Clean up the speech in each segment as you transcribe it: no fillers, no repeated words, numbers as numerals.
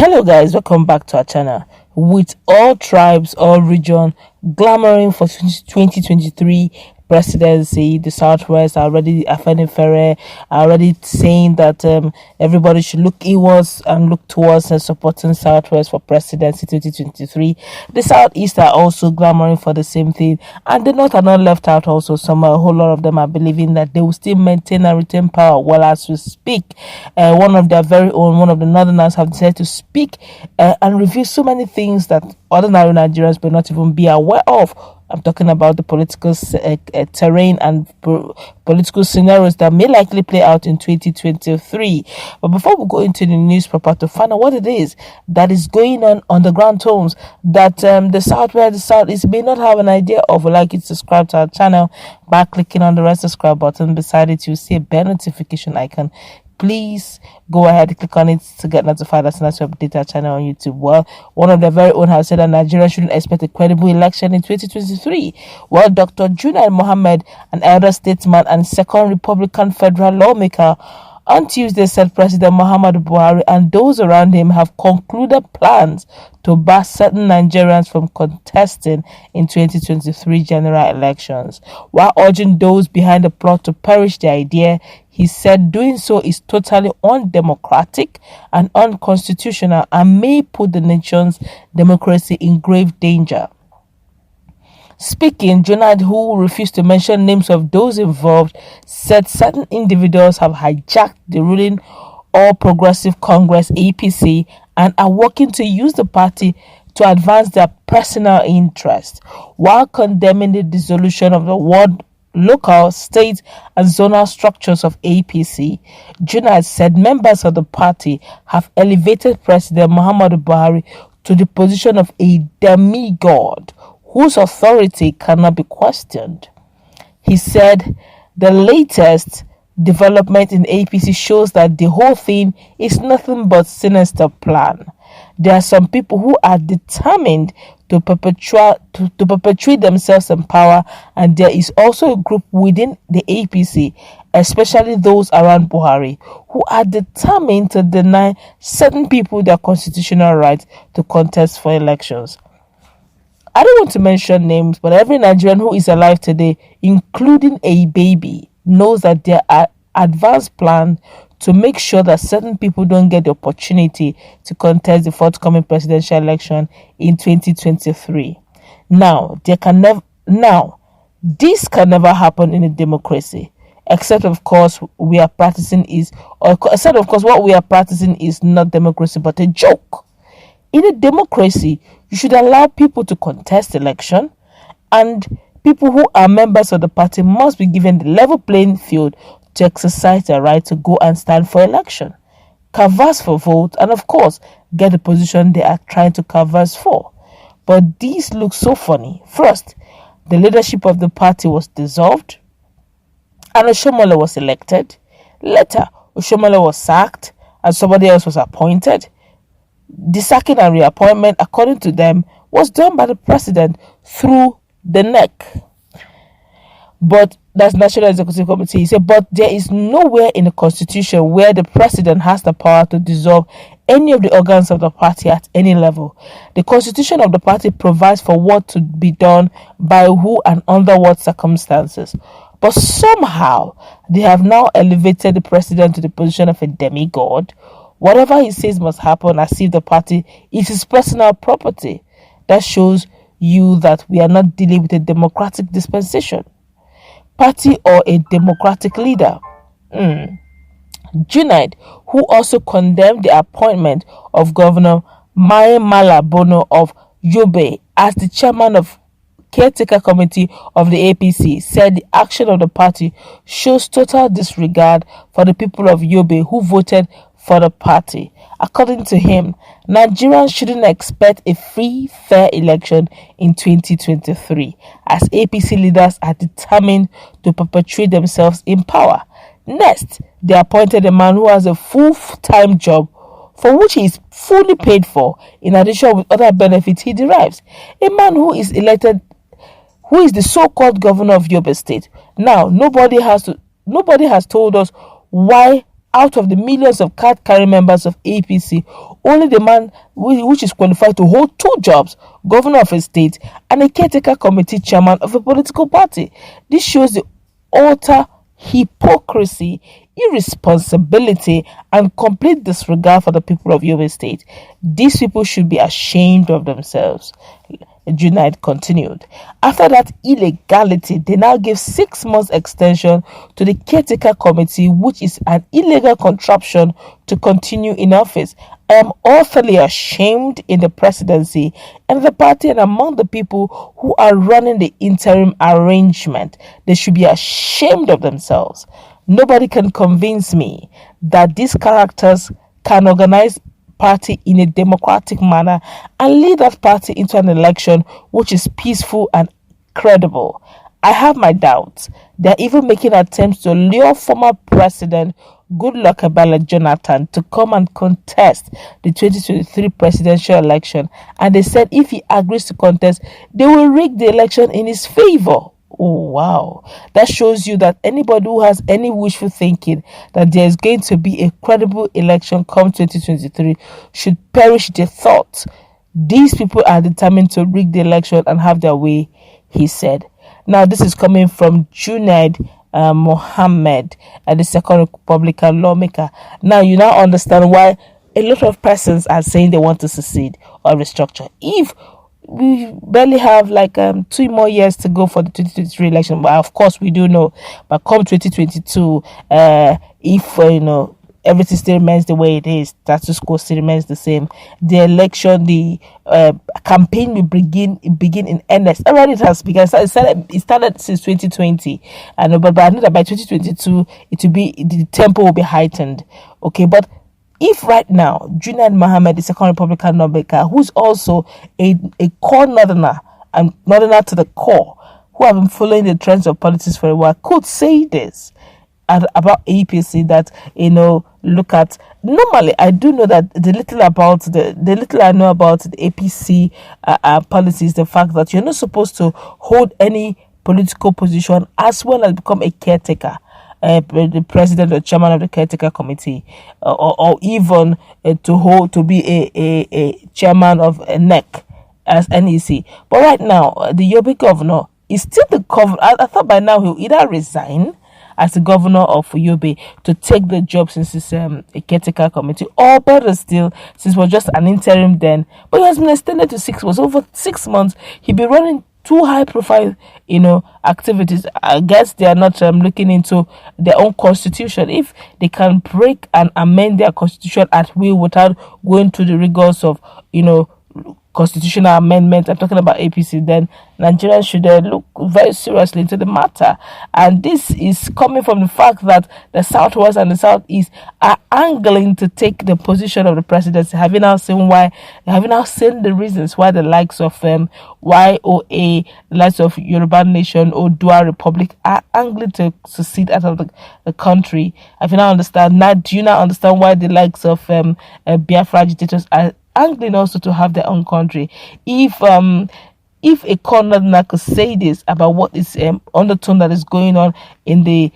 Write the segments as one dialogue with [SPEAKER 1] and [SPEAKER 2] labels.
[SPEAKER 1] Hello guys, welcome back to our channel. With all tribes, all region clamoring for 2023 presidency, the Southwest already, Afenifere already saying that everybody should look inwards and look towards and supporting Southwest for presidency 2023. The Southeast are also clamoring for the same thing, and the North are not left out also. A whole lot of them are believing that they will still maintain and retain power. Well, as we speak, one of their very own, one of the Northerners have decided to speak and reveal so many things that ordinary Nigerians may not even be aware of. I'm talking about the political terrain and political scenarios that may likely play out in 2023. But before we go into the news proper to find out what it is that is going on the ground tones that the Southwest, the Southeast may not have an idea of, would like you to subscribe to our channel by clicking on the red subscribe button. Beside it, you'll see a bell notification icon. Please go ahead and click on it to get notified as soon as we update our channel on YouTube. Well, one of their very own has said that Nigeria shouldn't expect a credible election in 2023. Well, Dr. Junaid Mohammad, an elder statesman and second Republican federal lawmaker, on Tuesday said President Muhammad Buhari and those around him have concluded plans to bar certain Nigerians from contesting in 2023 general elections. While urging those behind the plot to perish the idea, he said doing so is totally undemocratic and unconstitutional and may put the nation's democracy in grave danger. Speaking, Junaid, who refused to mention names of those involved, said certain individuals have hijacked the ruling All Progressive Congress (APC) and are working to use the party to advance their personal interest, while condemning the dissolution of the world, local, state, and zonal structures of APC. Junaid said members of the party have elevated President Muhammad Buhari to the position of a demigod whose authority cannot be questioned. He said the latest development in APC shows that the whole thing is nothing but sinister plan. There are some people who are determined to perpetuate themselves in power, and there is also a group within the APC, especially those around Buhari, who are determined to deny certain people their constitutional right to contest for elections. I don't want to mention names, but every Nigerian who is alive today, including a baby, knows that there are advanced plans to make sure that certain people don't get the opportunity to contest the forthcoming presidential election in 2023. This can never happen in a democracy, except of course what we are practicing is not democracy but a joke. In a democracy, you should allow people to contest election, and people who are members of the party must be given the level playing field to exercise their right to go and stand for election, canvass for vote, and of course, get the position they are trying to canvass for. But these look so funny. First, the leadership of the party was dissolved, and Oshomole was elected. Later, Oshomole was sacked, and somebody else was appointed. The sacking and reappointment, according to them, was done by the president through the neck. But that's National Executive Committee. He said, but there is nowhere in the constitution where the president has the power to dissolve any of the organs of the party at any level. The constitution of the party provides for what to be done by who and under what circumstances. But somehow, they have now elevated the president to the position of a demigod. Whatever he says must happen as if the party is his personal property. That shows you that we are not dealing with a democratic dispensation, party, or a democratic leader. Junaid, who also condemned the appointment of Governor Mai Mala Bono of Yobe as the chairman of caretaker committee of the APC, said the action of the party shows total disregard for the people of Yobe who voted for the party. According to him, Nigerians shouldn't expect a free, fair election in 2023, as APC leaders are determined to perpetuate themselves in power. Next, they appointed a man who has a full-time job for which he is fully paid for, in addition with other benefits he derives. A man who is elected, who is the so-called governor of Yobe State. Now, nobody has told us why out of the millions of card-carrying members of APC, only the man which is qualified to hold 2 jobs, governor of a state and a caretaker committee chairman of a political party. This shows the utter hypocrisy, irresponsibility, and complete disregard for the people of Yobe State. These people should be ashamed of themselves. Junaid continued. After that illegality, they now give 6 months extension to the caretaker committee, which is an illegal contraption to continue in office. I am awfully ashamed in the presidency and the party and among the people who are running the interim arrangement. They should be ashamed of themselves. Nobody can convince me that these characters can organize party in a democratic manner and lead that party into an election which is peaceful and credible. I have my doubts. They are even making attempts to lure former President Goodluck Jonathan to come and contest the 2023 presidential election, and they said if he agrees to contest, they will rig the election in his favor. Oh, wow. That shows you that anybody who has any wishful thinking that there is going to be a credible election come 2023 should perish their thoughts. These people are determined to rig the election and have their way, he said. Now, this is coming from Junaid Mohammad, the second Republican lawmaker. Now, you now understand why a lot of persons are saying they want to secede or restructure. If we barely have like 2 more years to go for the 2023 election, but of course we do know, but come 2022, if everything still remains the way it is, status quo still remains the same, the election, the campaign will begin in earnest. Already it has begun. It started since 2020, and but I know that by 2022 the tempo will be heightened. Okay, but if right now, Junaid Mohammad, the second Republican lawmaker, who's also a core northerner and northerner to the core, who have been following the trends of politics for a while, could say this about APC, that look at, normally I do know that the little I know about the APC policies, the fact that you're not supposed to hold any political position as well as become a caretaker. The president or chairman of the caretaker committee, or even to be a chairman of a NEC as NEC. But right now, the Yobe governor is still the governor. I thought by now he'll either resign as the governor of Yobe to take the job since it's a caretaker committee, or better still, since we're just an interim then. But he has been extended to 6 months. Over 6 months, he'll be running 2 high-profile, activities. I guess they are not looking into their own constitution. If they can break and amend their constitution at will without going through the rigors of, constitutional amendment, I'm talking about APC, then Nigerians should look very seriously into the matter. And this is coming from the fact that the Southwest and the Southeast are angling to take the position of the presidency. Have you now seen the reasons why the likes of YOA, the likes of Yoruba Nation, Oduduwa Republic are angling to secede out of the country? Have you now understand? Now, do you now understand why the likes of Biafra agitators are angling also to have their own country? If a corner could say this about what is undertone that is going on in the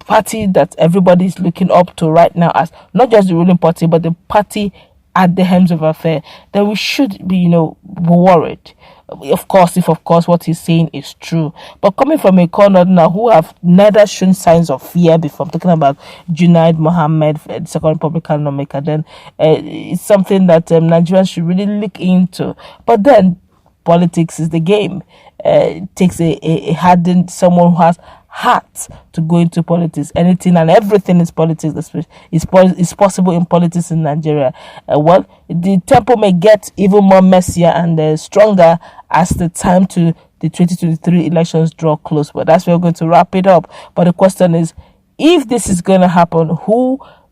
[SPEAKER 1] party that everybody is looking up to right now, as not just the ruling party but the party at the helms of affair, then we should be worried. Of course, if what he's saying is true. But coming from a corner now who have neither shown signs of fear before, I'm talking about Junaid Mohammad, the second Republican lawmaker, then it's something that Nigerians should really look into. But then politics is the game. It takes a hardened someone who has heart to go into politics. Anything and everything is politics. Is possible in politics in Nigeria. Well, the tempo may get even more messier and stronger as the time to the 2023 elections draw close. But that's where we're going to wrap it up. But the question is, if this is going to happen,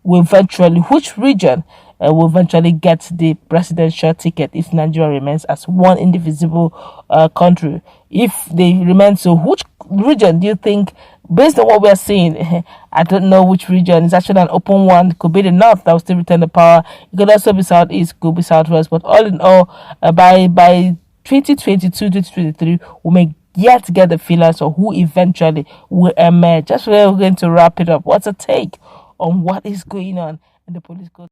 [SPEAKER 1] which region will eventually get the presidential ticket if Nigeria remains as one indivisible country? If they remain so, which region do you think, based on what we are seeing, I don't know which region, it's actually an open one. It could be the north that will still return the power. It could also be southeast, could be southwest. But all in all, by 2022, 2023, we may yet get the feelers of who eventually will emerge. That's where we're going to wrap it up. What's a take on what is going on in the political